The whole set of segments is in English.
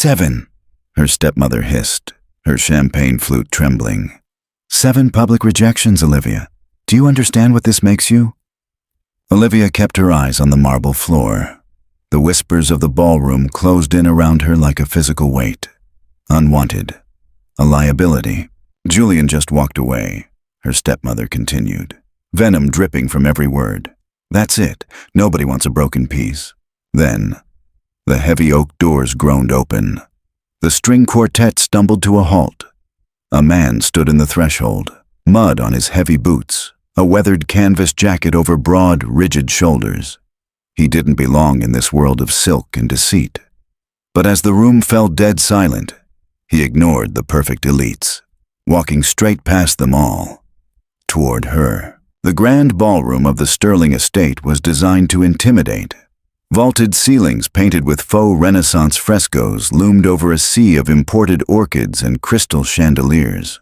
7, her stepmother hissed, her champagne flute trembling. 7 public rejections, Olivia. Do you understand what this makes you? Olivia kept her eyes on the marble floor. The whispers of the ballroom closed in around her like a physical weight. Unwanted. A liability. Julian just walked away, her stepmother continued, venom dripping from every word. That's it. Nobody wants a broken piece. Then, the heavy oak doors groaned open. The string quartet stumbled to a halt. A man stood in the threshold, mud on his heavy boots, a weathered canvas jacket over broad, rigid shoulders. He didn't belong in this world of silk and deceit. But as the room fell dead silent, he ignored the perfect elites, walking straight past them all, toward her. The grand ballroom of the Sterling estate was designed to intimidate. Vaulted ceilings painted with faux Renaissance frescoes loomed over a sea of imported orchids and crystal chandeliers.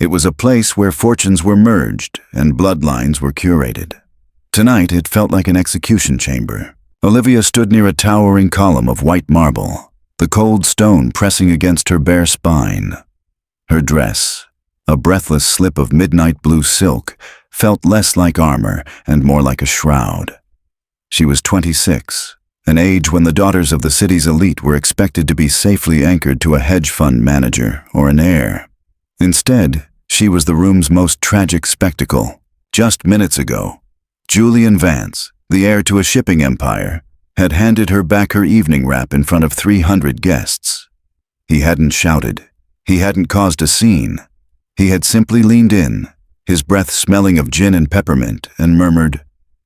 It was a place where fortunes were merged and bloodlines were curated. Tonight it felt like an execution chamber. Olivia stood near a towering column of white marble, the cold stone pressing against her bare spine. Her dress, a breathless slip of midnight blue silk, felt less like armor and more like a shroud. She was 26, an age when the daughters of the city's elite were expected to be safely anchored to a hedge fund manager or an heir. Instead, she was the room's most tragic spectacle. Just minutes ago, Julian Vance, the heir to a shipping empire, had handed her back her evening wrap in front of 300 guests. He hadn't shouted. He hadn't caused a scene. He had simply leaned in, his breath smelling of gin and peppermint, and murmured,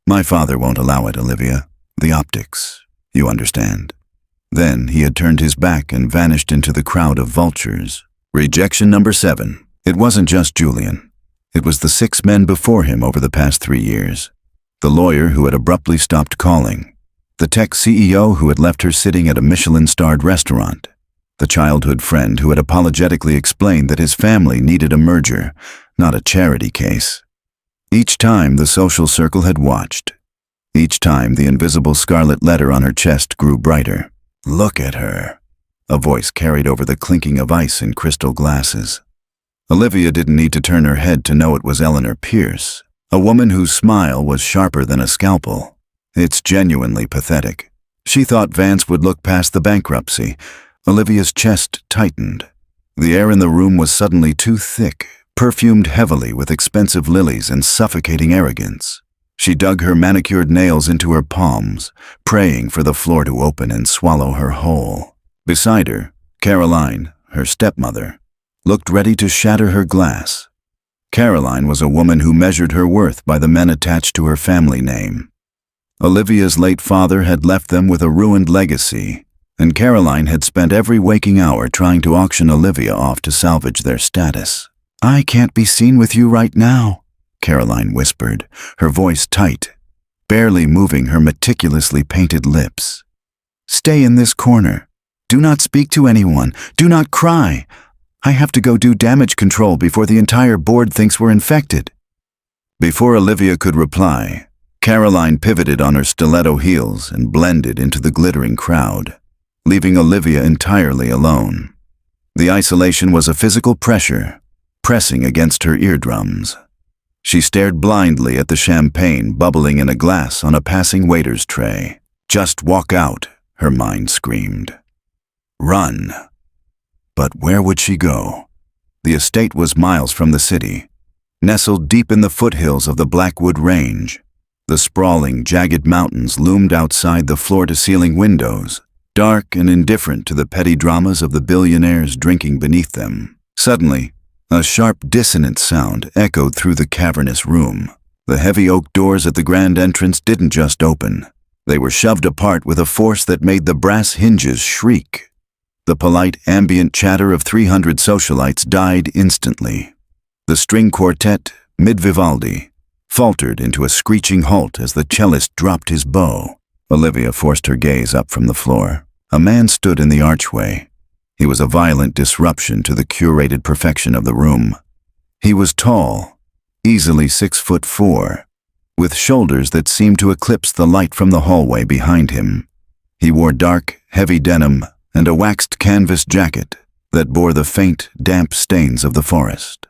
"My father won't allow it, Olivia. The optics, you understand." Then he had turned his back and vanished into the crowd of vultures. Rejection number 7. It wasn't just Julian. It was the 6 men before him over the past 3 years. The lawyer who had abruptly stopped calling. The tech CEO who had left her sitting at a Michelin-starred restaurant. The childhood friend who had apologetically explained that his family needed a merger, not a charity case. Each time the social circle had watched. Each time the invisible scarlet letter on her chest grew brighter. "Look at her," a voice carried over the clinking of ice in crystal glasses. Olivia didn't need to turn her head to know it was Eleanor Pierce, a woman whose smile was sharper than a scalpel. It's genuinely pathetic. She thought Vance would look past the bankruptcy. Olivia's chest tightened. The air in the room was suddenly too thick, perfumed heavily with expensive lilies and suffocating arrogance. She dug her manicured nails into her palms, praying for the floor to open and swallow her whole. Beside her, Caroline, her stepmother, looked ready to shatter her glass. Caroline was a woman who measured her worth by the men attached to her family name. Olivia's late father had left them with a ruined legacy, and Caroline had spent every waking hour trying to auction Olivia off to salvage their status. "I can't be seen with you right now," Caroline whispered, her voice tight, barely moving her meticulously painted lips. "Stay in this corner. Do not speak to anyone. Do not cry. I have to go do damage control before the entire board thinks we're infected." Before Olivia could reply, Caroline pivoted on her stiletto heels and blended into the glittering crowd, leaving Olivia entirely alone. The isolation was a physical pressure, pressing against her eardrums. She stared blindly at the champagne bubbling in a glass on a passing waiter's tray. "Just walk out," her mind screamed. Run. But where would she go? The estate was miles from the city, nestled deep in the foothills of the Blackwood Range. The sprawling, jagged mountains loomed outside the floor-to-ceiling windows, dark and indifferent to the petty dramas of the billionaires drinking beneath them. Suddenly, a sharp, dissonant sound echoed through the cavernous room. The heavy oak doors at the grand entrance didn't just open. They were shoved apart with a force that made the brass hinges shriek. The polite, ambient chatter of 300 socialites died instantly. The string quartet, mid-Vivaldi, faltered into a screeching halt as the cellist dropped his bow. Olivia forced her gaze up from the floor. A man stood in the archway. He was a violent disruption to the curated perfection of the room. He was tall, easily 6'4", with shoulders that seemed to eclipse the light from the hallway behind him. He wore dark, heavy denim and a waxed canvas jacket that bore the faint, damp stains of the forest.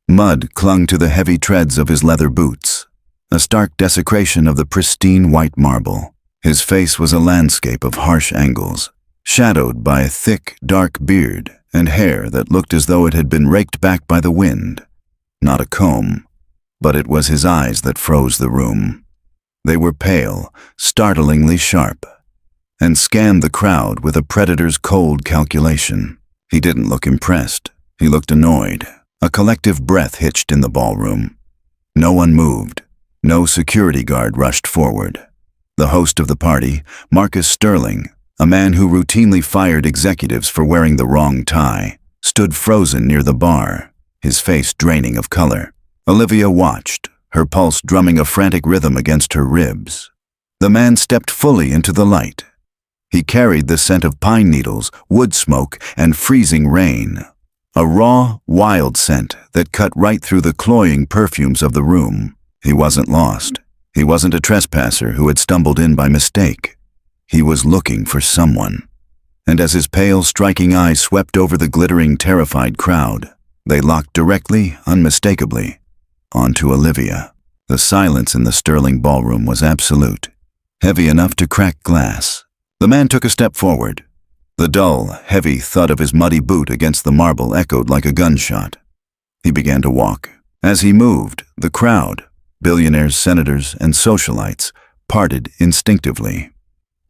Mud clung to the heavy treads of his leather boots, a stark desecration of the pristine white marble. His face was a landscape of harsh angles, shadowed by a thick, dark beard and hair that looked as though it had been raked back by the wind. Not a comb, but it was his eyes that froze the room. They were pale, startlingly sharp, and scanned the crowd with a predator's cold calculation. He didn't look impressed. He looked annoyed. A collective breath hitched in the ballroom. No one moved. No security guard rushed forward. The host of the party, Marcus Sterling, a man who routinely fired executives for wearing the wrong tie, stood frozen near the bar, his face draining of color. Olivia watched, her pulse drumming a frantic rhythm against her ribs. The man stepped fully into the light. He carried the scent of pine needles, wood smoke, and freezing rain. A raw, wild scent that cut right through the cloying perfumes of the room. He wasn't lost. He wasn't a trespasser who had stumbled in by mistake. He was looking for someone. And as his pale, striking eyes swept over the glittering, terrified crowd, they locked directly, unmistakably, onto Olivia. The silence in the Sterling ballroom was absolute, heavy enough to crack glass. The man took a step forward. The dull, heavy thud of his muddy boot against the marble echoed like a gunshot. He began to walk. As he moved, the crowd, billionaires, senators, and socialites, parted instinctively.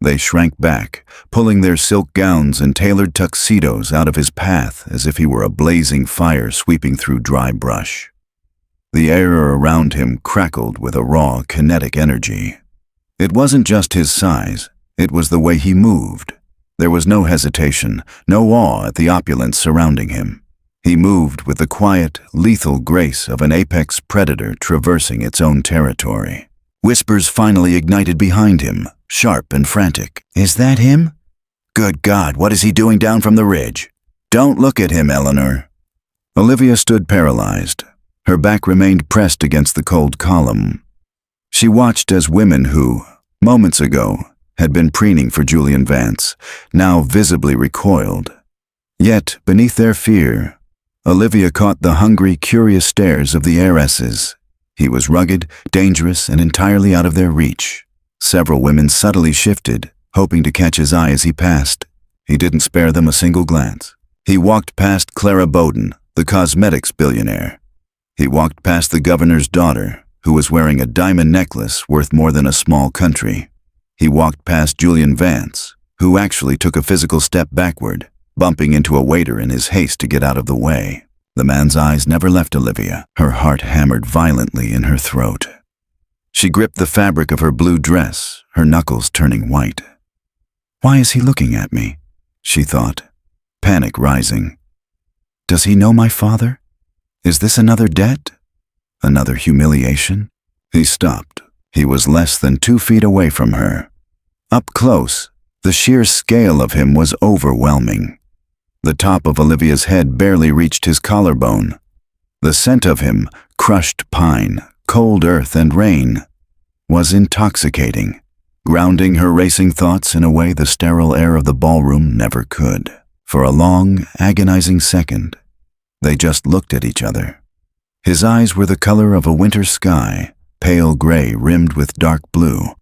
They shrank back, pulling their silk gowns and tailored tuxedos out of his path as if he were a blazing fire sweeping through dry brush. The air around him crackled with a raw, kinetic energy. It wasn't just his size, it was the way he moved. There was no hesitation, no awe at the opulence surrounding him. He moved with the quiet, lethal grace of an apex predator traversing its own territory. Whispers finally ignited behind him, sharp and frantic. "Is that him? Good God, what is he doing down from the ridge? Don't look at him, Eleanor." Olivia stood paralyzed. Her back remained pressed against the cold column. She watched as women who, moments ago, had been preening for Julian Vance, now visibly recoiled. Yet, beneath their fear, Olivia caught the hungry, curious stares of the heiresses. He was rugged, dangerous, and entirely out of their reach. Several women subtly shifted, hoping to catch his eye as he passed. He didn't spare them a single glance. He walked past Clara Bowden, the cosmetics billionaire. He walked past the governor's daughter, who was wearing a diamond necklace worth more than a small country. He walked past Julian Vance, who actually took a physical step backward, bumping into a waiter in his haste to get out of the way. The man's eyes never left Olivia. Her heart hammered violently in her throat. She gripped the fabric of her blue dress, her knuckles turning white. "Why is he looking at me?" she thought, panic rising. "Does he know my father? Is this another debt? Another humiliation?" He stopped. He was less than 2 feet away from her. Up close, the sheer scale of him was overwhelming. The top of Olivia's head barely reached his collarbone. The scent of him, crushed pine, cold earth, and rain, was intoxicating, grounding her racing thoughts in a way the sterile air of the ballroom never could. For a long, agonizing second, they just looked at each other. His eyes were the color of a winter sky, pale gray rimmed with dark blue.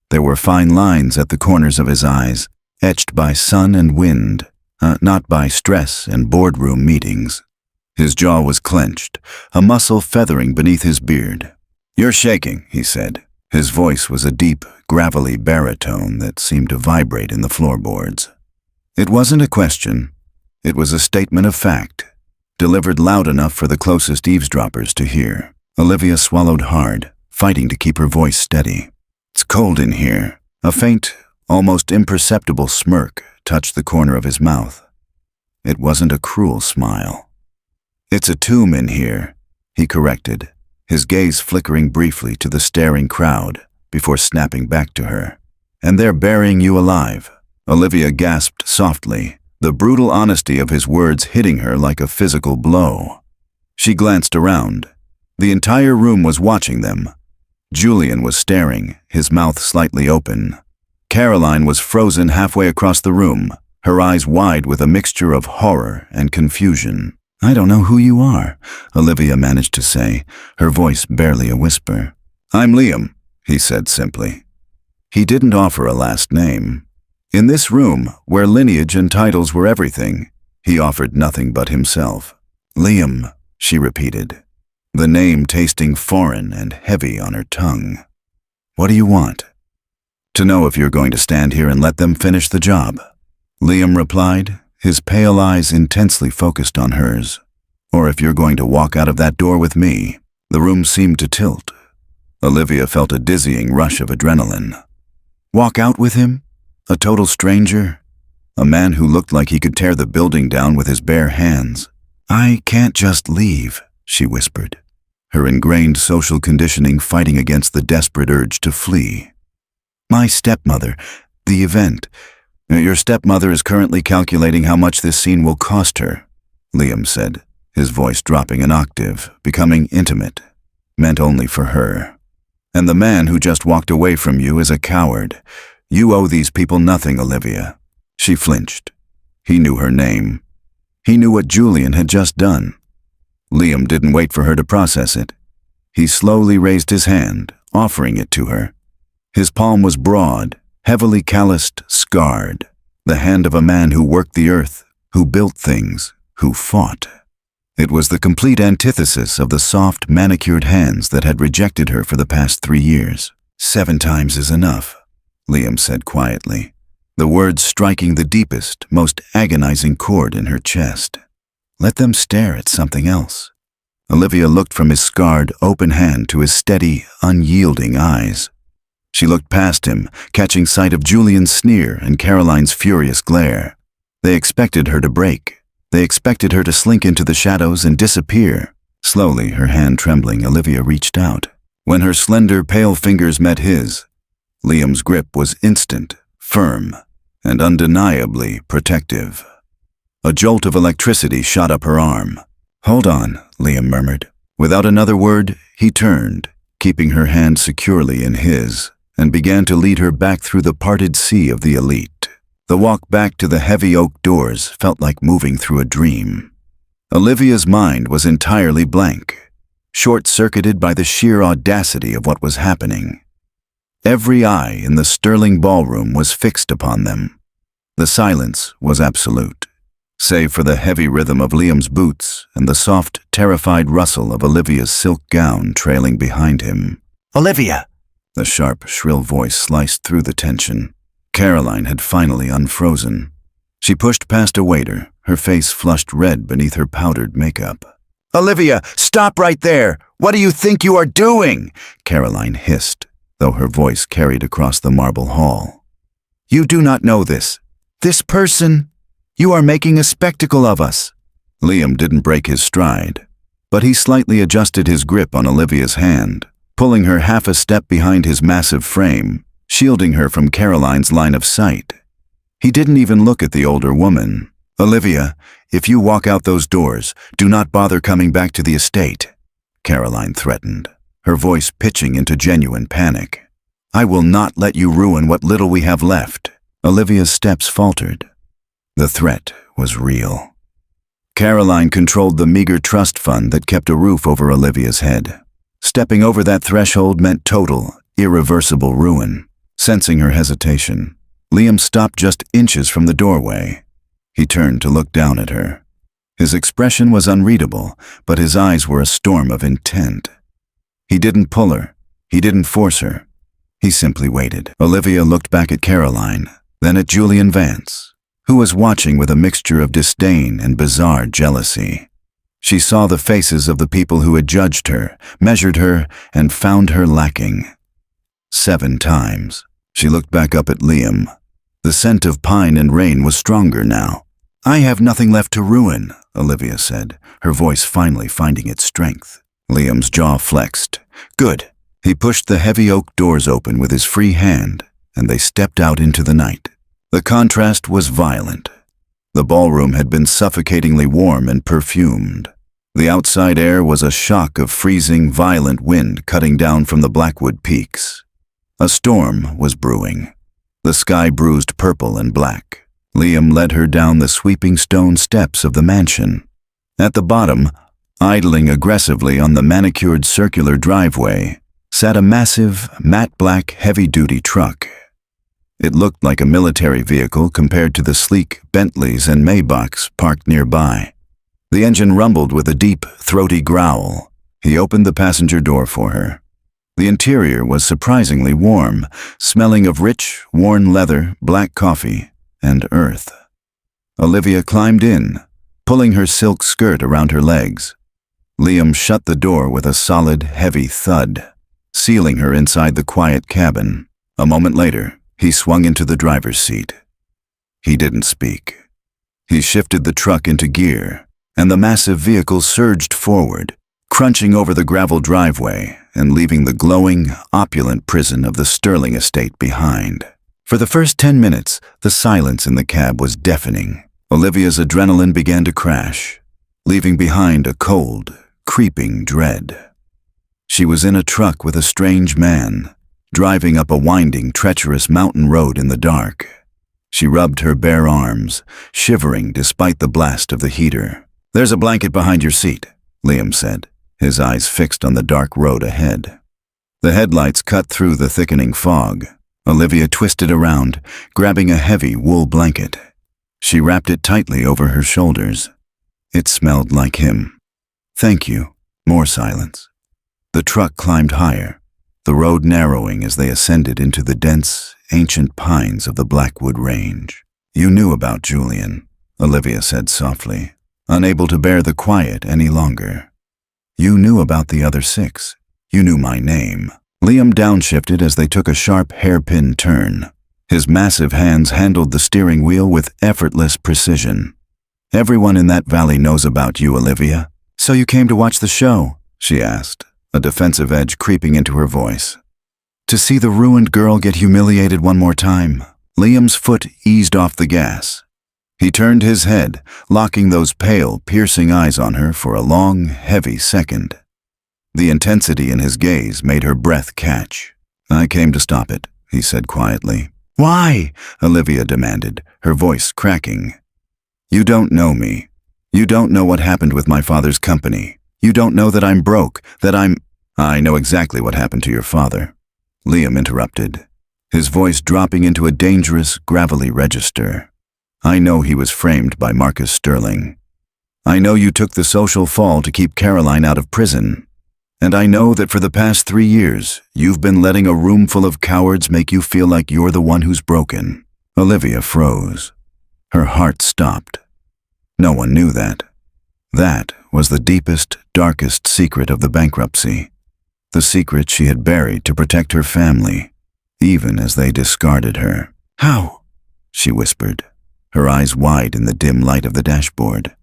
There were fine lines at the corners of his eyes, etched by sun and wind, not by stress and boardroom meetings. His jaw was clenched, a muscle feathering beneath his beard. "You're shaking," he said. His voice was a deep, gravelly baritone that seemed to vibrate in the floorboards. It wasn't a question. It was a statement of fact, delivered loud enough for the closest eavesdroppers to hear. Olivia swallowed hard, fighting to keep her voice steady. "It's cold in here." A faint, almost imperceptible smirk touched the corner of his mouth. It wasn't a cruel smile. "It's a tomb in here," he corrected, his gaze flickering briefly to the staring crowd before snapping back to her. "And they're burying you alive." Olivia gasped softly, the brutal honesty of his words hitting her like a physical blow. She glanced around. The entire room was watching them. Julian was staring, his mouth slightly open. Caroline was frozen halfway across the room, her eyes wide with a mixture of horror and confusion. "I don't know who you are," Olivia managed to say, her voice barely a whisper. "I'm Liam," he said simply. He didn't offer a last name. In this room, where lineage and titles were everything, he offered nothing but himself. "Liam," she repeated, the name tasting foreign and heavy on her tongue. "What do you want?" "To know if you're going to stand here and let them finish the job," Liam replied, his pale eyes intensely focused on hers. "Or if you're going to walk out of that door with me." The room seemed to tilt. Olivia felt a dizzying rush of adrenaline. Walk out with him? A total stranger? A man who looked like he could tear the building down with his bare hands. "I can't just leave," she whispered, her ingrained social conditioning fighting against the desperate urge to flee. "My stepmother, the event. Your stepmother is currently calculating how much this scene will cost her," Liam said, his voice dropping an octave, becoming intimate, meant only for her. "And the man who just walked away from you is a coward. You owe these people nothing, Olivia." She flinched. He knew her name. He knew what Julian had just done. Liam didn't wait for her to process it. He slowly raised his hand, offering it to her. His palm was broad, heavily calloused, scarred, the hand of a man who worked the earth, who built things, who fought. It was the complete antithesis of the soft, manicured hands that had rejected her for the past 3 years. "7 times is enough," Liam said quietly, the words striking the deepest, most agonizing chord in her chest. "Let them stare at something else." Olivia looked from his scarred, open hand to his steady, unyielding eyes. She looked past him, catching sight of Julian's sneer and Caroline's furious glare. They expected her to break. They expected her to slink into the shadows and disappear. Slowly, her hand trembling, Olivia reached out. When her slender, pale fingers met his, Liam's grip was instant, firm, and undeniably protective. A jolt of electricity shot up her arm. "Hold on," Liam murmured. Without another word, he turned, keeping her hand securely in his, and began to lead her back through the parted sea of the elite. The walk back to the heavy oak doors felt like moving through a dream. Olivia's mind was entirely blank, short-circuited by the sheer audacity of what was happening. Every eye in the sterling ballroom was fixed upon them. The silence was absolute, save for the heavy rhythm of Liam's boots and the soft, terrified rustle of Olivia's silk gown trailing behind him. "Olivia!" The sharp, shrill voice sliced through the tension. Caroline had finally unfrozen. She pushed past a waiter, her face flushed red beneath her powdered makeup. "Olivia, stop right there! What do you think you are doing?" Caroline hissed, though her voice carried across the marble hall. "You do not know this. This person, you are making a spectacle of us." Liam didn't break his stride, but he slightly adjusted his grip on Olivia's hand, pulling her half a step behind his massive frame, shielding her from Caroline's line of sight. He didn't even look at the older woman. "Olivia, if you walk out those doors, do not bother coming back to the estate," Caroline threatened, her voice pitching into genuine panic. "I will not let you ruin what little we have left." Olivia's steps faltered. The threat was real. Caroline controlled the meager trust fund that kept a roof over Olivia's head. Stepping over that threshold meant total, irreversible ruin. Sensing her hesitation, Liam stopped just inches from the doorway. He turned to look down at her. His expression was unreadable, but his eyes were a storm of intent. He didn't pull her. He didn't force her. He simply waited. Olivia looked back at Caroline, then at Julian Vance, who was watching with a mixture of disdain and bizarre jealousy. She saw the faces of the people who had judged her, measured her, and found her lacking. 7 times. She looked back up at Liam. The scent of pine and rain was stronger now. "I have nothing left to ruin," Olivia said, her voice finally finding its strength. Liam's jaw flexed. "Good." He pushed the heavy oak doors open with his free hand, and they stepped out into the night. The contrast was violent. The ballroom had been suffocatingly warm and perfumed. The outside air was a shock of freezing, violent wind cutting down from the Blackwood peaks. A storm was brewing. The sky bruised purple and black, Liam led her down the sweeping stone steps of the mansion. At the bottom, idling aggressively on the manicured circular driveway, sat a massive, matte black heavy-duty truck. It looked like a military vehicle compared to the sleek Bentleys and Maybachs parked nearby. The engine rumbled with a deep, throaty growl. He opened the passenger door for her. The interior was surprisingly warm, smelling of rich, worn leather, black coffee, and earth. Olivia climbed in, pulling her silk skirt around her legs. Liam shut the door with a solid, heavy thud, sealing her inside the quiet cabin. A moment later, he swung into the driver's seat. He didn't speak. He shifted the truck into gear, and the massive vehicle surged forward, crunching over the gravel driveway and leaving the glowing, opulent prison of the Sterling estate behind. For the first 10 minutes, the silence in the cab was deafening. Olivia's adrenaline began to crash, leaving behind a cold, creeping dread. She was in a truck with a strange man, driving up a winding, treacherous mountain road in the dark. She rubbed her bare arms, shivering despite the blast of the heater. "There's a blanket behind your seat," Liam said, his eyes fixed on the dark road ahead. The headlights cut through the thickening fog. Olivia twisted around, grabbing a heavy wool blanket. She wrapped it tightly over her shoulders. It smelled like him. "Thank you." More silence. The truck climbed higher, the road narrowing as they ascended into the dense, ancient pines of the Blackwood Range. "You knew about Julian," Olivia said softly, unable to bear the quiet any longer. "You knew about the other 6. You knew my name." Liam downshifted as they took a sharp hairpin turn. His massive hands handled the steering wheel with effortless precision. "Everyone in that valley knows about you, Olivia." "So you came to watch the show?" she asked, a defensive edge creeping into her voice. "To see the ruined girl get humiliated one more time." Liam's foot eased off the gas. He turned his head, locking those pale, piercing eyes on her for a long, heavy second. The intensity in his gaze made her breath catch. "I came to stop it," he said quietly. "Why?" Olivia demanded, her voice cracking. "You don't know me. You don't know what happened with my father's company. You don't know that I'm broke, that I'm—" "I know exactly what happened to your father," Liam interrupted, his voice dropping into a dangerous, gravelly register. "I know he was framed by Marcus Sterling. I know you took the social fall to keep Caroline out of prison. And I know that for the past 3 years, you've been letting a room full of cowards make you feel like you're the one who's broken." Olivia froze. Her heart stopped. No one knew that. That was the deepest, darkest secret of the bankruptcy. The secret she had buried to protect her family, even as they discarded her. "How?" she whispered, her eyes wide in the dim light of the dashboard.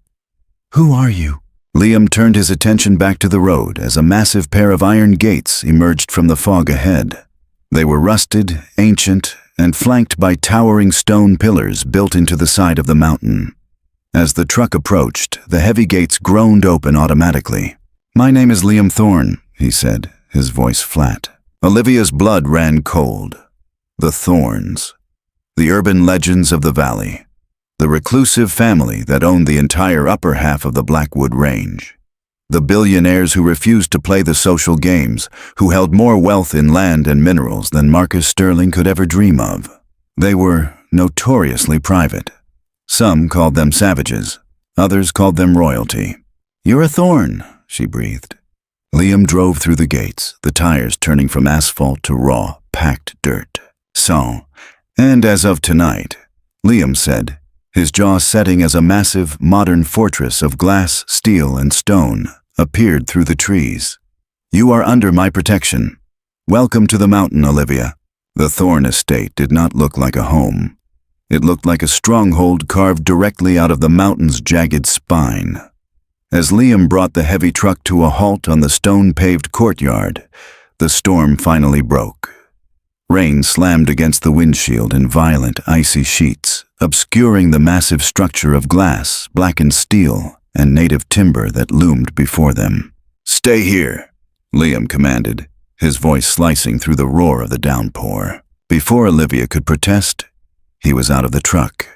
"Who are you?" Liam turned his attention back to the road as a massive pair of iron gates emerged from the fog ahead. They were rusted, ancient, and flanked by towering stone pillars built into the side of the mountain. As the truck approached, the heavy gates groaned open automatically. "My name is Liam Thorne," he said, his voice flat. Olivia's blood ran cold. The Thornes. The urban legends of the valley. The reclusive family that owned the entire upper half of the Blackwood Range. The billionaires who refused to play the social games, who held more wealth in land and minerals than Marcus Sterling could ever dream of. They were notoriously private. Some called them savages, others called them royalty. "You're a Thorne," she breathed. Liam drove through the gates, the tires turning from asphalt to raw, packed dirt. "So, and as of tonight," Liam said, his jaw setting as a massive, modern fortress of glass, steel, and stone appeared through the trees. "You are under my protection. Welcome to the mountain, Olivia." The Thorne estate did not look like a home. It looked like a stronghold carved directly out of the mountain's jagged spine. As Liam brought the heavy truck to a halt on the stone-paved courtyard, the storm finally broke. Rain slammed against the windshield in violent, icy sheets, obscuring the massive structure of glass, blackened steel, and native timber that loomed before them. "Stay here," Liam commanded, his voice slicing through the roar of the downpour. Before Olivia could protest, he was out of the truck,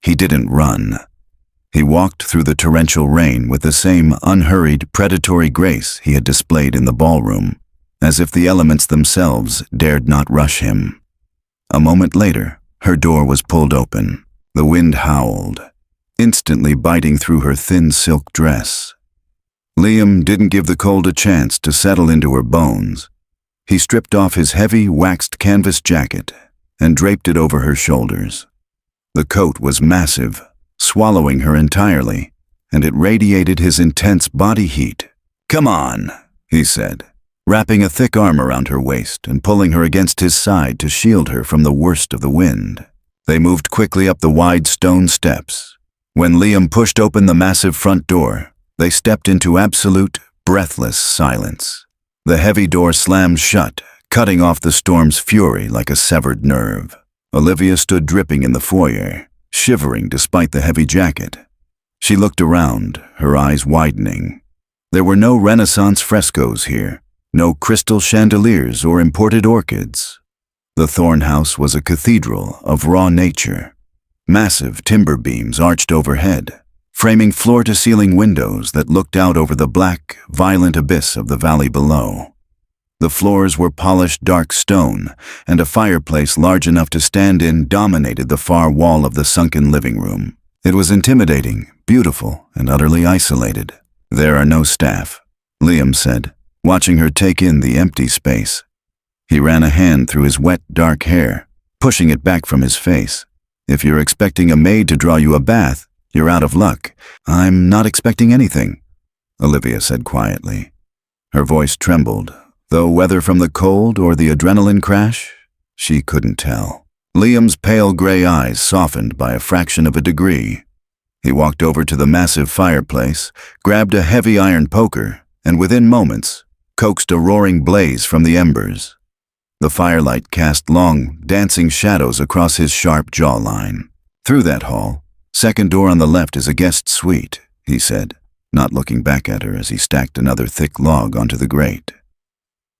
He didn't run. He walked through the torrential rain with the same unhurried, predatory grace he had displayed in the ballroom, as if the elements themselves dared not rush him. A moment later, her door was pulled open. The wind howled, instantly biting through her thin silk dress. Liam didn't give the cold a chance to settle into her bones. He stripped off his heavy, waxed canvas jacket and draped it over her shoulders. The coat was massive, swallowing her entirely, and it radiated his intense body heat. "Come on," he said, wrapping a thick arm around her waist and pulling her against his side to shield her from the worst of the wind. They moved quickly up the wide stone steps. When Liam pushed open the massive front door, they stepped into absolute, breathless silence. The heavy door slammed shut, cutting off the storm's fury like a severed nerve. Olivia stood dripping in the foyer, shivering despite the heavy jacket. She looked around, her eyes widening. There were no Renaissance frescoes here, no crystal chandeliers or imported orchids. The Thorn House was a cathedral of raw nature. Massive timber beams arched overhead, framing floor-to-ceiling windows that looked out over the black, violent abyss of the valley below. The floors were polished dark stone, and a fireplace large enough to stand in dominated the far wall of the sunken living room. It was intimidating, beautiful, and utterly isolated. "There are no staff," Liam said, watching her take in the empty space. He ran a hand through his wet, dark hair, pushing it back from his face. "If you're expecting a maid to draw you a bath, you're out of luck." "I'm not expecting anything," Olivia said quietly. Her voice trembled, though whether from the cold or the adrenaline crash, she couldn't tell. Liam's pale gray eyes softened by a fraction of a degree. He walked over to the massive fireplace, grabbed a heavy iron poker, and within moments, coaxed a roaring blaze from the embers. The firelight cast long, dancing shadows across his sharp jawline. "Through that hall. Second door on the left is a guest suite," he said, not looking back at her as he stacked another thick log onto the grate.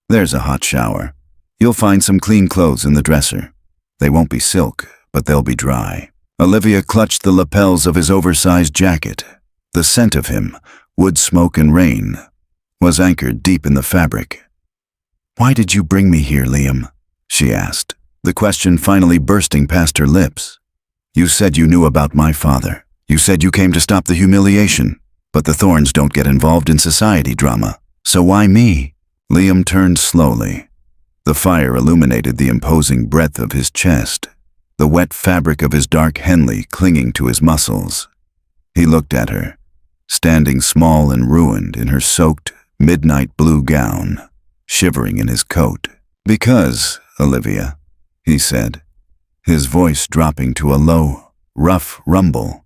"There's a hot shower. You'll find some clean clothes in the dresser. They won't be silk, but they'll be dry." Olivia clutched the lapels of his oversized jacket. The scent of him, wood smoke and rain, was anchored deep in the fabric. "Why did you bring me here, Liam?" she asked, the question finally bursting past her lips. "You said you knew about my father. You said you came to stop the humiliation, but the Thorns don't get involved in society drama. So why me?" Liam turned slowly. The fire illuminated the imposing breadth of his chest, the wet fabric of his dark Henley clinging to his muscles. He looked at her, standing small and ruined in her soaked, midnight blue gown, shivering in his coat. "Because, Olivia," he said, his voice dropping to a low, rough rumble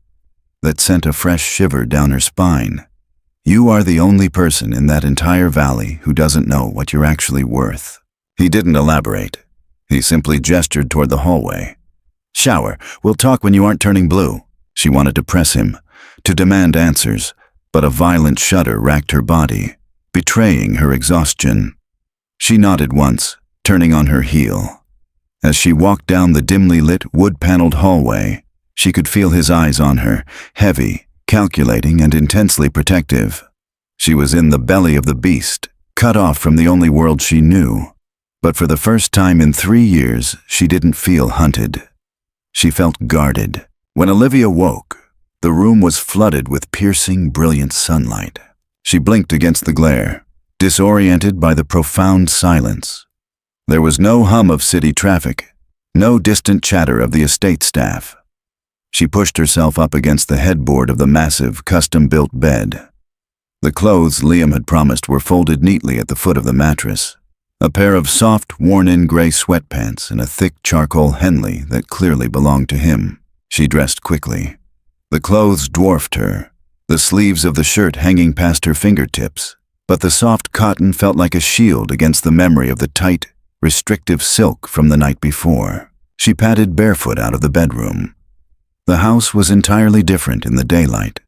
that sent a fresh shiver down her spine. "You are the only person in that entire valley who doesn't know what you're actually worth." He didn't elaborate. He simply gestured toward the hallway. "Shower. We'll talk when you aren't turning blue." She wanted to press him, to demand answers, but a violent shudder racked her body, betraying her exhaustion. She nodded once, turning on her heel. As she walked down the dimly lit, wood-paneled hallway, she could feel his eyes on her, heavy, calculating, and intensely protective. She was in the belly of the beast, cut off from the only world she knew. But for the first time in 3 years, she didn't feel hunted. She felt guarded. When Olivia woke, the room was flooded with piercing, brilliant sunlight. She blinked against the glare, disoriented by the profound silence. There was no hum of city traffic, no distant chatter of the estate staff. She pushed herself up against the headboard of the massive, custom-built bed. The clothes Liam had promised were folded neatly at the foot of the mattress. A pair of soft, worn-in gray sweatpants and a thick charcoal Henley that clearly belonged to him. She dressed quickly. The clothes dwarfed her, the sleeves of the shirt hanging past her fingertips, but the soft cotton felt like a shield against the memory of the tight, restrictive silk from the night before. She padded barefoot out of the bedroom. The house was entirely different in the daylight.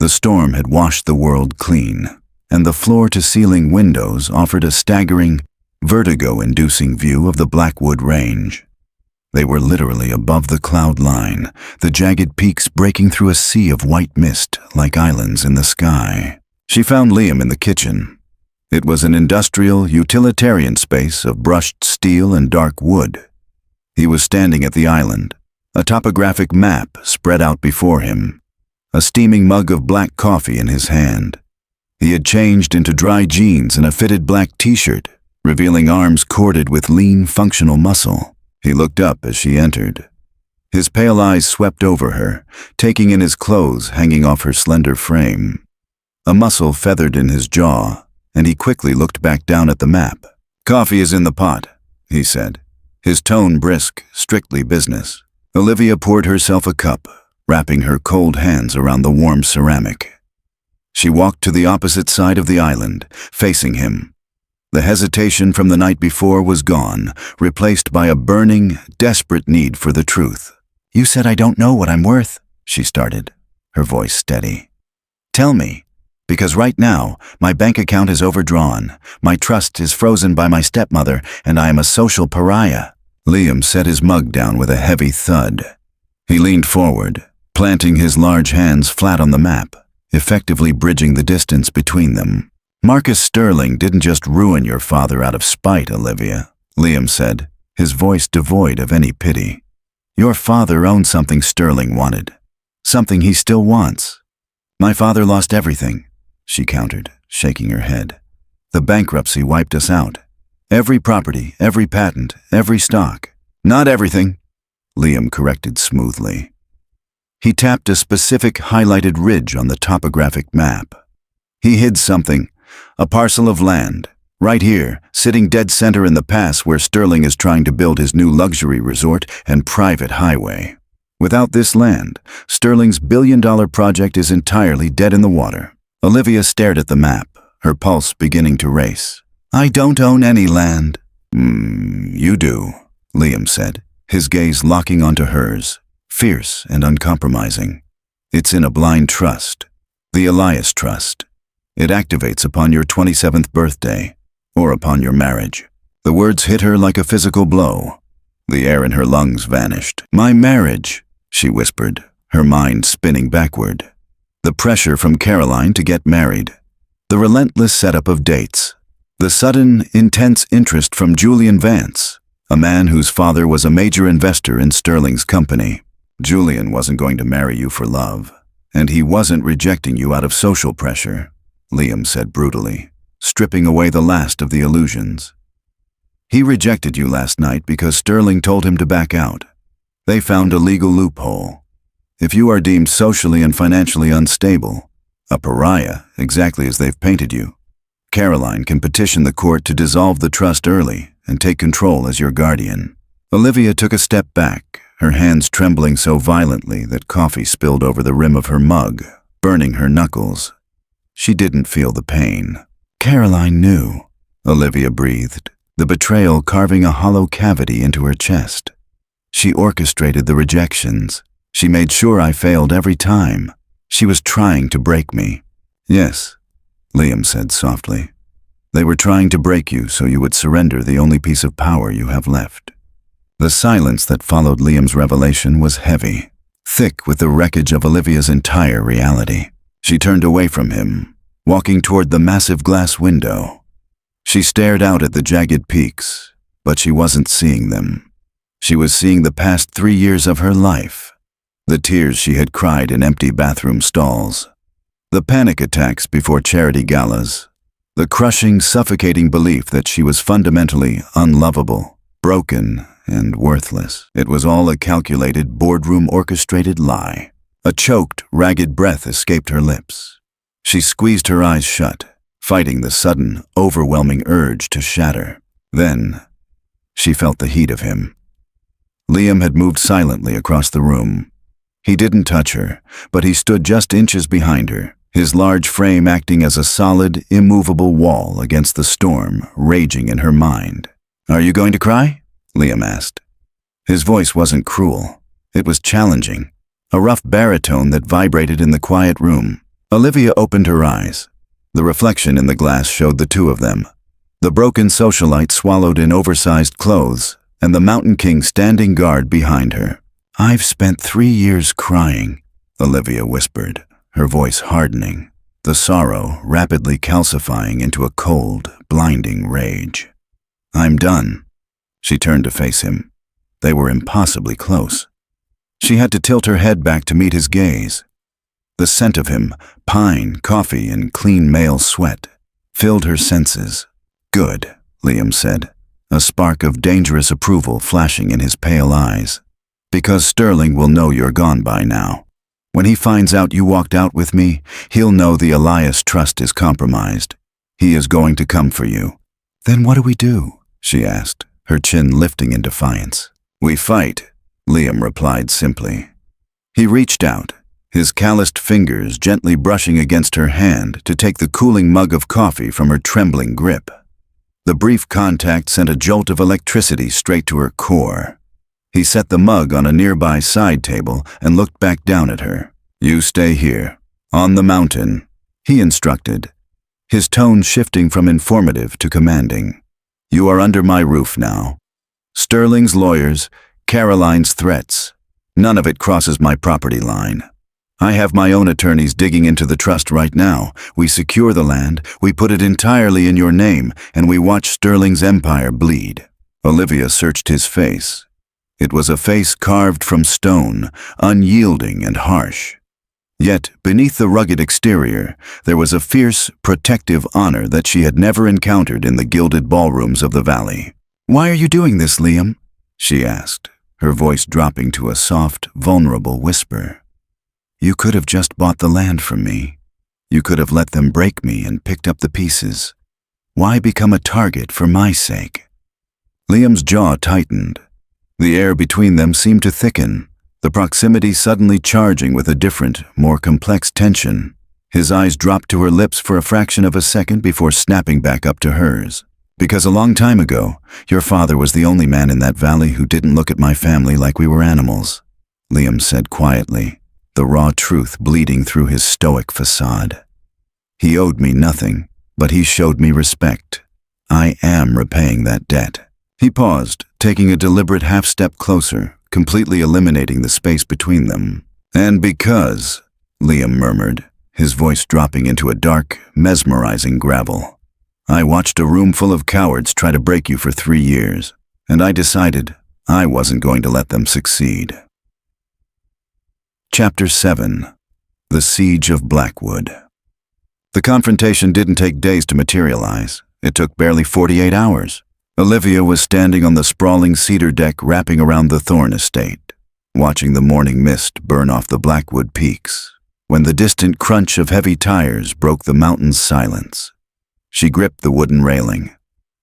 The storm had washed the world clean, and the floor-to-ceiling windows offered a staggering, vertigo-inducing view of the Blackwood Range. They were literally above the cloud line, the jagged peaks breaking through a sea of white mist like islands in the sky. She found Liam in the kitchen. It was an industrial, utilitarian space of brushed steel and dark wood. He was standing at the island, a topographic map spread out before him, a steaming mug of black coffee in his hand. He had changed into dry jeans and a fitted black t-shirt, revealing arms corded with lean, functional muscle. He looked up as she entered. His pale eyes swept over her, taking in his clothes hanging off her slender frame. A muscle feathered in his jaw, and he quickly looked back down at the map. "Coffee is in the pot," he said, his tone brisk, strictly business. Olivia poured herself a cup, wrapping her cold hands around the warm ceramic. She walked to the opposite side of the island, facing him. The hesitation from the night before was gone, replaced by a burning, desperate need for the truth. "You said I don't know what I'm worth," she started, her voice steady. "Tell me, because right now, my bank account is overdrawn, my trust is frozen by my stepmother, and I am a social pariah." Liam set his mug down with a heavy thud. He leaned forward, planting his large hands flat on the map, effectively bridging the distance between them. "Marcus Sterling didn't just ruin your father out of spite, Olivia," Liam said, his voice devoid of any pity. "Your father owned something Sterling wanted, something he still wants." "My father lost everything," she countered, shaking her head. "The bankruptcy wiped us out. Every property, every patent, every stock." "Not everything," Liam corrected smoothly. He tapped a specific highlighted ridge on the topographic map. He hid something, a parcel of land, right here, sitting dead center in the pass where Sterling is trying to build his new luxury resort and private highway. Without this land, Sterling's billion-dollar project is entirely dead in the water. Olivia stared at the map, her pulse beginning to race. "I don't own any land." You do," Liam said, his gaze locking onto hers, fierce and uncompromising. "It's in a blind trust, the Elias Trust. It activates upon your 27th birthday, or upon your marriage." The words hit her like a physical blow. The air in her lungs vanished. "My marriage," she whispered, her mind spinning backward. The pressure from Caroline to get married. The relentless setup of dates. The sudden, intense interest from Julian Vance, a man whose father was a major investor in Sterling's company. Julian wasn't going to marry you for love, and he wasn't rejecting you out of social pressure, Liam said brutally, stripping away the last of the illusions. "He rejected you last night because Sterling told him to back out. They found a legal loophole. If you are deemed socially and financially unstable, a pariah, exactly as they've painted you, Caroline can petition the court to dissolve the trust early and take control as your guardian." Olivia took a step back, her hands trembling so violently that coffee spilled over the rim of her mug, burning her knuckles. She didn't feel the pain. "Caroline knew," Olivia breathed, the betrayal carving a hollow cavity into her chest. "She orchestrated the rejections. She made sure I failed every time. She was trying to break me." "Yes," Liam said softly. "They were trying to break you so you would surrender the only piece of power you have left." The silence that followed Liam's revelation was heavy, thick with the wreckage of Olivia's entire reality. She turned away from him, walking toward the massive glass window. She stared out at the jagged peaks, but she wasn't seeing them. She was seeing the past 3 years of her life, the tears she had cried in empty bathroom stalls, the panic attacks before charity galas, the crushing, suffocating belief that she was fundamentally unlovable, broken, and worthless. It was all a calculated, boardroom-orchestrated lie. A choked, ragged breath escaped her lips. She squeezed her eyes shut, fighting the sudden, overwhelming urge to shatter. Then, she felt the heat of him. Liam had moved silently across the room. He didn't touch her, but he stood just inches behind her, his large frame acting as a solid, immovable wall against the storm raging in her mind. "Are you going to cry?" Liam asked. His voice wasn't cruel. It was challenging, a rough baritone that vibrated in the quiet room. Olivia opened her eyes. The reflection in the glass showed the two of them. The broken socialite swallowed in oversized clothes, and the Mountain King standing guard behind her. "I've spent 3 years crying," Olivia whispered, her voice hardening, the sorrow rapidly calcifying into a cold, blinding rage. "I'm done." She turned to face him. They were impossibly close. She had to tilt her head back to meet his gaze. The scent of him, pine, coffee, and clean male sweat, filled her senses. "Good," Liam said, a spark of dangerous approval flashing in his pale eyes. "Because Sterling will know you're gone by now. When he finds out you walked out with me, he'll know the Elias trust is compromised. He is going to come for you." "Then what do we do?" she asked, her chin lifting in defiance. "We fight," Liam replied simply. He reached out, his calloused fingers gently brushing against her hand to take the cooling mug of coffee from her trembling grip. The brief contact sent a jolt of electricity straight to her core. He set the mug on a nearby side table and looked back down at her. "You stay here, on the mountain," he instructed, his tone shifting from informative to commanding. "You are under my roof now. Sterling's lawyers, Caroline's threats, none of it crosses my property line. I have my own attorneys digging into the trust right now. We secure the land, we put it entirely in your name, and we watch Sterling's empire bleed." Olivia searched his face. It was a face carved from stone, unyielding and harsh. Yet, beneath the rugged exterior, there was a fierce, protective honor that she had never encountered in the gilded ballrooms of the valley. "Why are you doing this, Liam?" she asked, her voice dropping to a soft, vulnerable whisper. "You could have just bought the land from me. You could have let them break me and picked up the pieces. Why become a target for my sake?" Liam's jaw tightened. The air between them seemed to thicken, the proximity suddenly charging with a different, more complex tension. His eyes dropped to her lips for a fraction of a second before snapping back up to hers. "Because a long time ago, your father was the only man in that valley who didn't look at my family like we were animals," Liam said quietly, the raw truth bleeding through his stoic facade. "He owed me nothing, but he showed me respect. I am repaying that debt." He paused, taking a deliberate half-step closer, completely eliminating the space between them. "And because," Liam murmured, his voice dropping into a dark, mesmerizing gravel, "I watched a room full of cowards try to break you for 3 years, and I decided I wasn't going to let them succeed." Chapter 7. The Siege of Blackwood. The confrontation didn't take days to materialize. It took barely 48 hours. Olivia was standing on the sprawling cedar deck wrapping around the Thorne estate, watching the morning mist burn off the Blackwood peaks, when the distant crunch of heavy tires broke the mountain's silence. She gripped the wooden railing.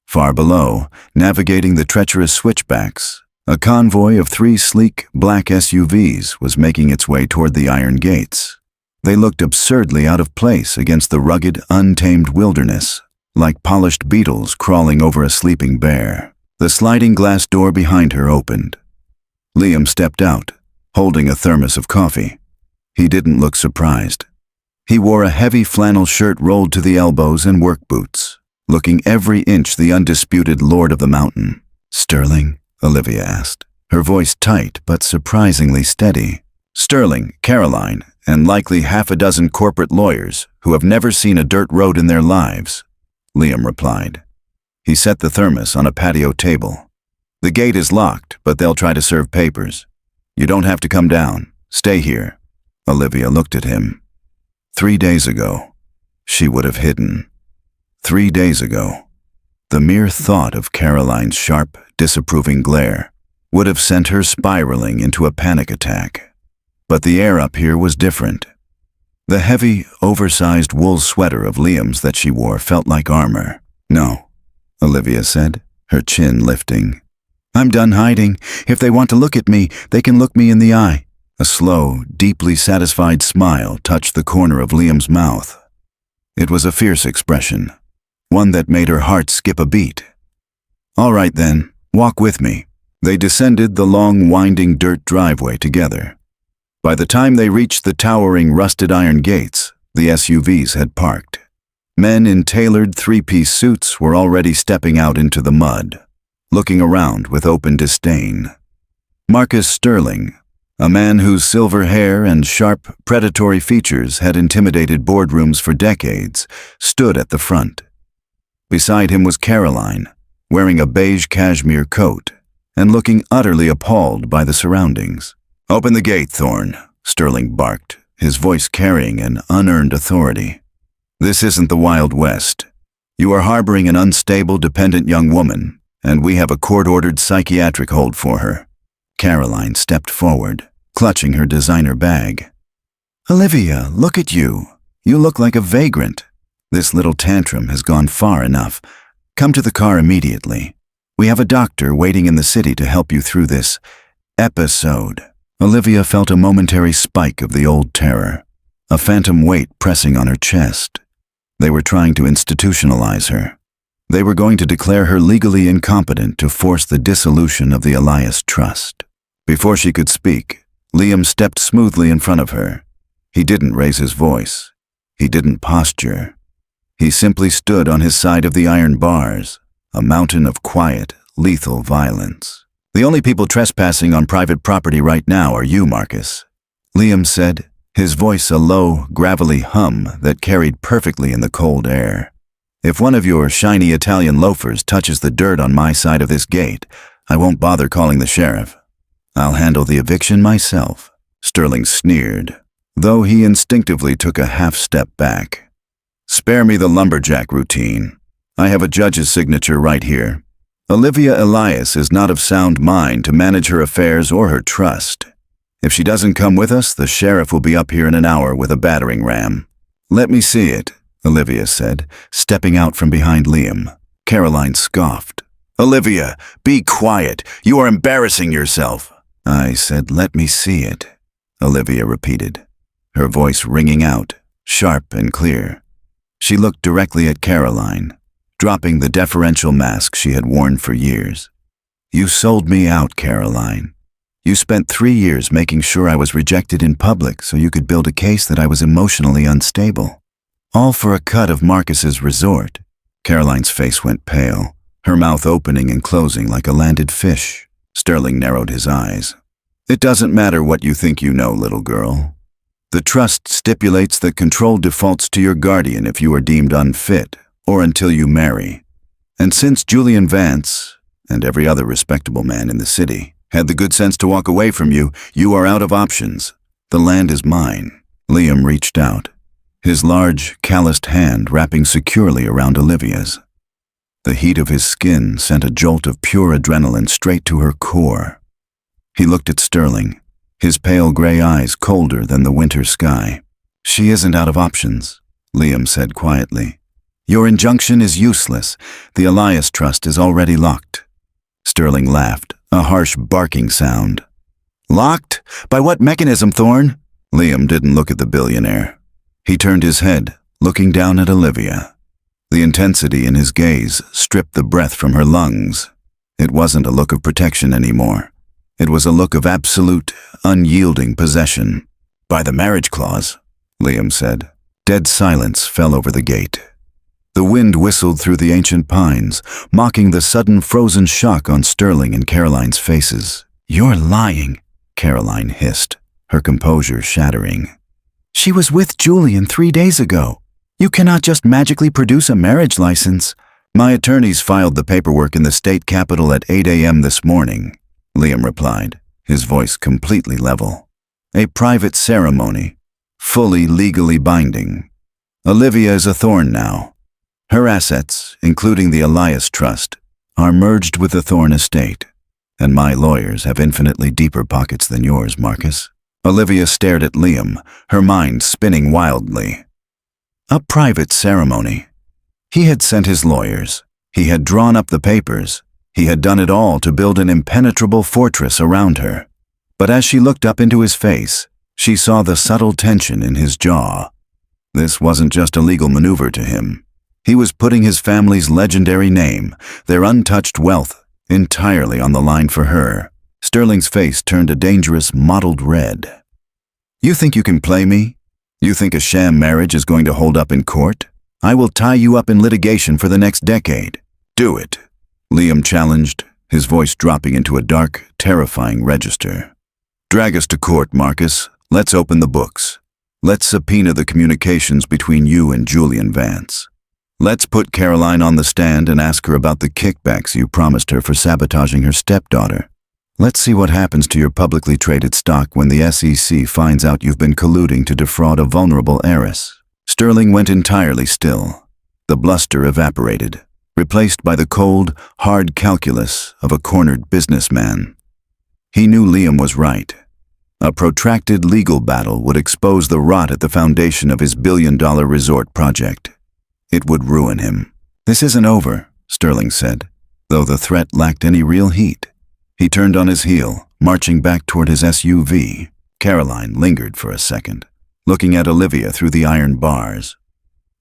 Far below, navigating the treacherous switchbacks, a convoy of 3 sleek, black SUVs was making its way toward the iron gates. They looked absurdly out of place against the rugged, untamed wilderness, like polished beetles crawling over a sleeping bear. The sliding glass door behind her opened. Liam stepped out, holding a thermos of coffee. He didn't look surprised. He wore a heavy flannel shirt rolled to the elbows and work boots, looking every inch the undisputed lord of the mountain. "Sterling?" Olivia asked, her voice tight but surprisingly steady. "Sterling, Caroline, and likely half a dozen corporate lawyers who have never seen a dirt road in their lives," Liam replied. He set the thermos on a patio table. "The gate is locked, but they'll try to serve papers. You don't have to come down. Stay here." Olivia looked at him. 3 days ago, she would have hidden. 3 days ago, the mere thought of Caroline's sharp, disapproving glare would have sent her spiraling into a panic attack. But the air up here was different. The heavy, oversized wool sweater of Liam's that she wore felt like armor. "No," Olivia said, her chin lifting. "I'm done hiding. If they want to look at me, they can look me in the eye." A slow, deeply satisfied smile touched the corner of Liam's mouth. It was a fierce expression, one that made her heart skip a beat. "All right then, walk with me." They descended the long, winding dirt driveway together. By the time they reached the towering, rusted iron gates, the SUVs had parked. Men in tailored 3-piece suits were already stepping out into the mud. looking around with open disdain. Marcus Sterling, a man whose silver hair and sharp, predatory features had intimidated boardrooms for decades, stood at the front. Beside him was Caroline, wearing a beige cashmere coat and looking utterly appalled by the surroundings. "Open the gate, Thorne," Sterling barked, his voice carrying an unearned authority. "This isn't the Wild West. You are harboring an unstable, dependent young woman, and we have a court-ordered psychiatric hold for her." Caroline stepped forward, clutching her designer bag. "Olivia, look at you. You look like a vagrant. This little tantrum has gone far enough. Come to the car immediately. We have a doctor waiting in the city to help you through this episode." Olivia felt a momentary spike of the old terror, a phantom weight pressing on her chest. They were trying to institutionalize her. They were going to declare her legally incompetent to force the dissolution of the Elias Trust. Before she could speak, Liam stepped smoothly in front of her. He didn't raise his voice. He didn't posture. He simply stood on his side of the iron bars, a mountain of quiet, lethal violence. "The only people trespassing on private property right now are you, Marcus," Liam said, his voice a low, gravelly hum that carried perfectly in the cold air. "If one of your shiny Italian loafers touches the dirt on my side of this gate, I won't bother calling the sheriff. I'll handle the eviction myself," Sterling sneered, though he instinctively took a half-step back. "Spare me the lumberjack routine. I have a judge's signature right here. Olivia Elias is not of sound mind to manage her affairs or her trust. If she doesn't come with us, the sheriff will be up here in an hour with a battering ram." "Let me see it," Olivia said, stepping out from behind Liam. Caroline scoffed. "Olivia, be quiet. You are embarrassing yourself." "I said, let me see it," Olivia repeated, her voice ringing out, sharp and clear. She looked directly at Caroline, dropping the deferential mask she had worn for years. "You sold me out, Caroline. You spent 3 years making sure I was rejected in public so you could build a case that I was emotionally unstable. All for a cut of Marcus's resort." Caroline's face went pale, her mouth opening and closing like a landed fish. Sterling narrowed his eyes. "It doesn't matter what you think you know, little girl. The trust stipulates that control defaults to your guardian if you are deemed unfit, or until you marry. And since Julian Vance, and every other respectable man in the city, had the good sense to walk away from you, you are out of options. The land is mine." Liam reached out, his large, calloused hand wrapping securely around Olivia's. The heat of his skin sent a jolt of pure adrenaline straight to her core. He looked at Sterling, his pale gray eyes colder than the winter sky. "She isn't out of options," Liam said quietly. "Your injunction is useless. The Elias Trust is already locked." Sterling laughed, a harsh barking sound. "Locked? By what mechanism, Thorne?" Liam didn't look at the billionaire. He turned his head, looking down at Olivia. The intensity in his gaze stripped the breath from her lungs. It wasn't a look of protection anymore. It was a look of absolute, unyielding possession. "By the marriage clause," Liam said. Dead silence fell over the gate. The wind whistled through the ancient pines, mocking the sudden frozen shock on Sterling and Caroline's faces. "You're lying," Caroline hissed, her composure shattering. "She was with Julian 3 days ago. You cannot just magically produce a marriage license." "My attorneys filed the paperwork in the state capitol at 8 a.m. this morning," Liam replied, his voice completely level. "A private ceremony, fully legally binding. Olivia is a Thorne now. Her assets, including the Elias Trust, are merged with the Thorne estate, and my lawyers have infinitely deeper pockets than yours, Marcus." Olivia stared at Liam, her mind spinning wildly. A private ceremony. He had sent his lawyers. He had drawn up the papers. He had done it all to build an impenetrable fortress around her. But as she looked up into his face, she saw the subtle tension in his jaw. This wasn't just a legal maneuver to him. He was putting his family's legendary name, their untouched wealth, entirely on the line for her. Sterling's face turned a dangerous, mottled red. "You think you can play me? You think a sham marriage is going to hold up in court? I will tie you up in litigation for the next decade. Do it," Liam challenged, his voice dropping into a dark, terrifying register. "Drag us to court, Marcus. Let's open the books. Let's subpoena the communications between you and Julian Vance. Let's put Caroline on the stand and ask her about the kickbacks you promised her for sabotaging her stepdaughter. Let's see what happens to your publicly traded stock when the SEC finds out you've been colluding to defraud a vulnerable heiress." Sterling went entirely still. The bluster evaporated, replaced by the cold, hard calculus of a cornered businessman. He knew Liam was right. A protracted legal battle would expose the rot at the foundation of his billion-dollar resort project. It would ruin him. "This isn't over," Sterling said, though the threat lacked any real heat. He turned on his heel, marching back toward his SUV. Caroline lingered for a second, looking at Olivia through the iron bars.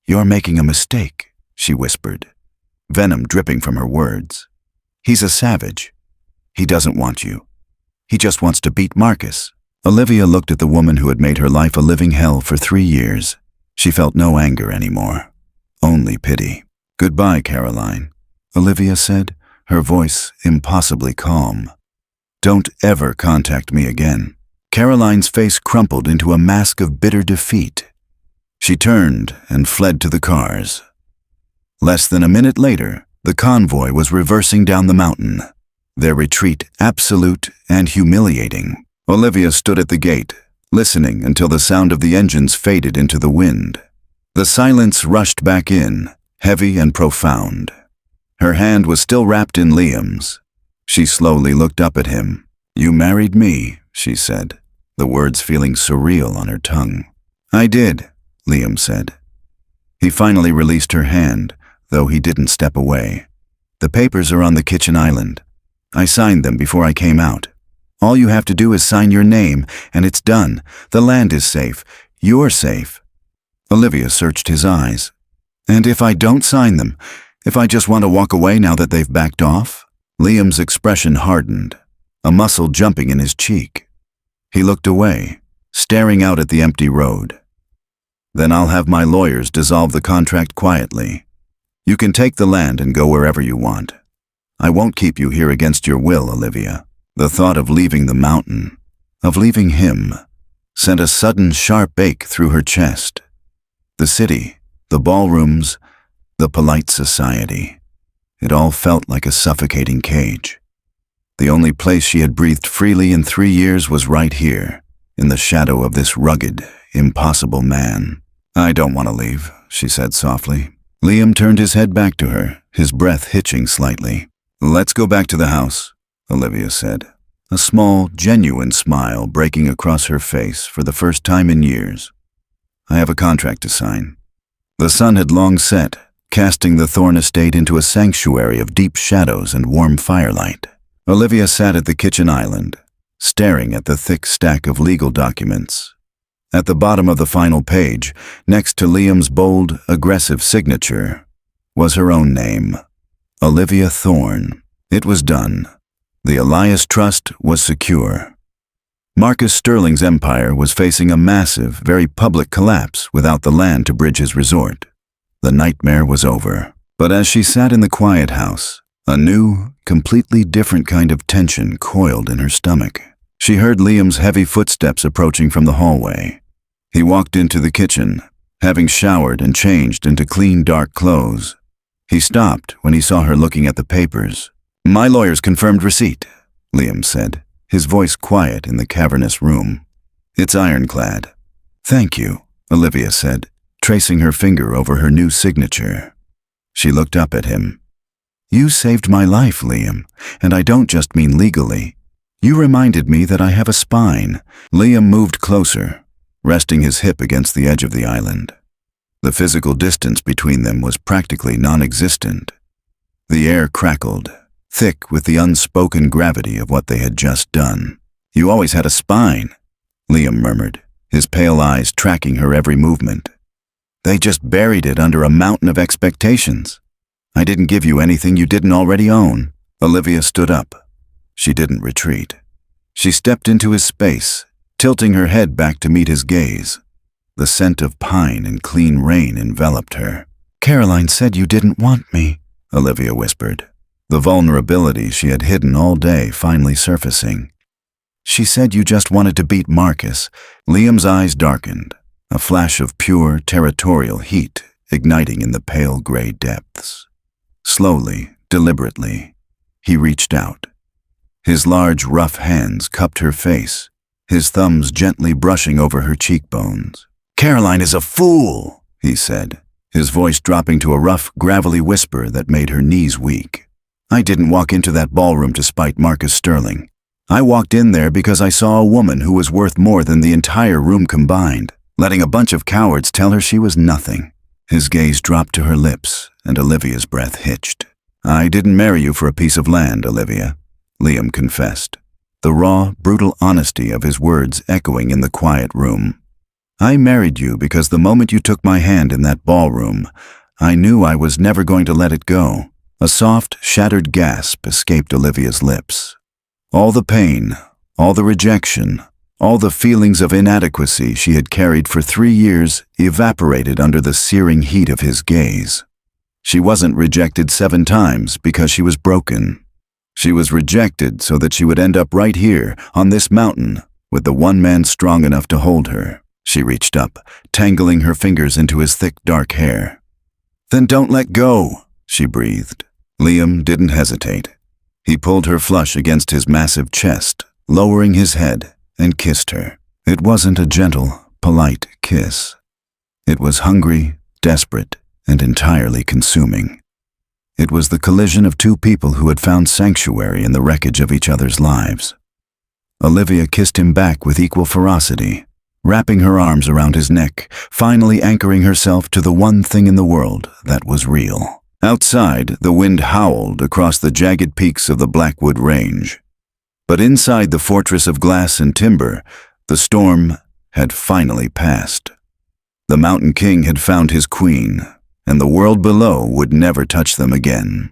"You're making a mistake," she whispered, venom dripping from her words. "He's a savage. He doesn't want you. He just wants to beat Marcus." Olivia looked at the woman who had made her life a living hell for 3 years. She felt no anger anymore, only pity. "Goodbye, Caroline," Olivia said, her voice impossibly calm. "Don't ever contact me again." Caroline's face crumpled into a mask of bitter defeat. She turned and fled to the cars. Less than a minute later, the convoy was reversing down the mountain, their retreat absolute and humiliating. Olivia stood at the gate, listening until the sound of the engines faded into the wind. The silence rushed back in, heavy and profound. Her hand was still wrapped in Liam's. She slowly looked up at him. "You married me," she said, the words feeling surreal on her tongue. "I did," Liam said. He finally released her hand, though he didn't step away. "The papers are on the kitchen island. I signed them before I came out. All you have to do is sign your name, and it's done. The land is safe. You're safe." Olivia searched his eyes. "And if I don't sign them? If I just want to walk away now that they've backed off?" Liam's expression hardened, a muscle jumping in his cheek. He looked away, staring out at the empty road. "Then I'll have my lawyers dissolve the contract quietly. You can take the land and go wherever you want. I won't keep you here against your will, Olivia." The thought of leaving the mountain, of leaving him, sent a sudden sharp ache through her chest. The city, the ballrooms, the polite society. It all felt like a suffocating cage. The only place she had breathed freely in 3 years was right here, in the shadow of this rugged, impossible man. "I don't want to leave," she said softly. Liam turned his head back to her, his breath hitching slightly. "Let's go back to the house," Olivia said, a small, genuine smile breaking across her face for the first time in years. "I have a contract to sign." The sun had long set, casting the Thorne estate into a sanctuary of deep shadows and warm firelight. Olivia sat at the kitchen island, staring at the thick stack of legal documents. At the bottom of the final page, next to Liam's bold, aggressive signature, was her own name, Olivia Thorne. It was done. The Elias Trust was secure. Marcus Sterling's empire was facing a massive, very public collapse without the land to bridge his resort. The nightmare was over. But as she sat in the quiet house, a new, completely different kind of tension coiled in her stomach. She heard Liam's heavy footsteps approaching from the hallway. He walked into the kitchen, having showered and changed into clean, dark clothes. He stopped when he saw her looking at the papers. "My lawyers confirmed receipt," Liam said, his voice quiet in the cavernous room. "It's ironclad." "Thank you," Olivia said, tracing her finger over her new signature. She looked up at him. "You saved my life, Liam, and I don't just mean legally. You reminded me that I have a spine." Liam moved closer, resting his hip against the edge of the island. The physical distance between them was practically non-existent. The air crackled, thick with the unspoken gravity of what they had just done. "You always had a spine," Liam murmured, his pale eyes tracking her every movement. "They just buried it under a mountain of expectations. I didn't give you anything you didn't already own." Olivia stood up. She didn't retreat. She stepped into his space, tilting her head back to meet his gaze. The scent of pine and clean rain enveloped her. "Caroline said you didn't want me," Olivia whispered. the vulnerability she had hidden all day finally surfacing. "She said you just wanted to beat Marcus." Liam's eyes darkened, a flash of pure territorial heat igniting in the pale gray depths. Slowly, deliberately, he reached out. His large, rough hands cupped her face, his thumbs gently brushing over her cheekbones. "Caroline is a fool," he said, his voice dropping to a rough, gravelly whisper that made her knees weak. "I didn't walk into that ballroom to spite Marcus Sterling. I walked in there because I saw a woman who was worth more than the entire room combined, letting a bunch of cowards tell her she was nothing." His gaze dropped to her lips, and Olivia's breath hitched. "I didn't marry you for a piece of land, Olivia," Liam confessed, the raw, brutal honesty of his words echoing in the quiet room. "I married you because the moment you took my hand in that ballroom, I knew I was never going to let it go." A soft, shattered gasp escaped Olivia's lips. All the pain, all the rejection, all the feelings of inadequacy she had carried for 3 years evaporated under the searing heat of his gaze. She wasn't rejected 7 times because she was broken. She was rejected so that she would end up right here, on this mountain, with the one man strong enough to hold her. She reached up, tangling her fingers into his thick, dark hair. "Then don't let go," she breathed. Liam didn't hesitate. He pulled her flush against his massive chest, lowering his head, and kissed her. It wasn't a gentle, polite kiss. It was hungry, desperate, and entirely consuming. It was the collision of 2 people who had found sanctuary in the wreckage of each other's lives. Olivia kissed him back with equal ferocity, wrapping her arms around his neck, finally anchoring herself to the one thing in the world that was real. Outside, the wind howled across the jagged peaks of the Blackwood Range. But inside the fortress of glass and timber, the storm had finally passed. The Mountain King had found his queen, and the world below would never touch them again.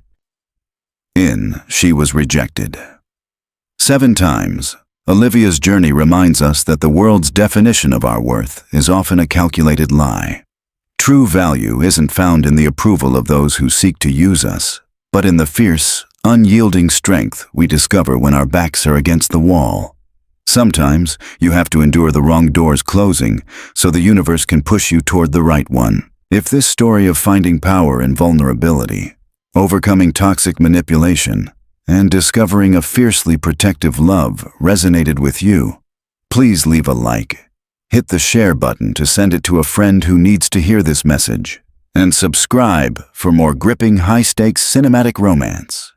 She was rejected. 7 times, Olivia's journey reminds us that the world's definition of our worth is often a calculated lie. True value isn't found in the approval of those who seek to use us, but in the fierce, unyielding strength we discover when our backs are against the wall. Sometimes you have to endure the wrong doors closing so the universe can push you toward the right one. If this story of finding power in vulnerability, overcoming toxic manipulation, and discovering a fiercely protective love resonated with you, please leave a like. Hit the share button to send it to a friend who needs to hear this message, and subscribe for more gripping, high-stakes cinematic romance.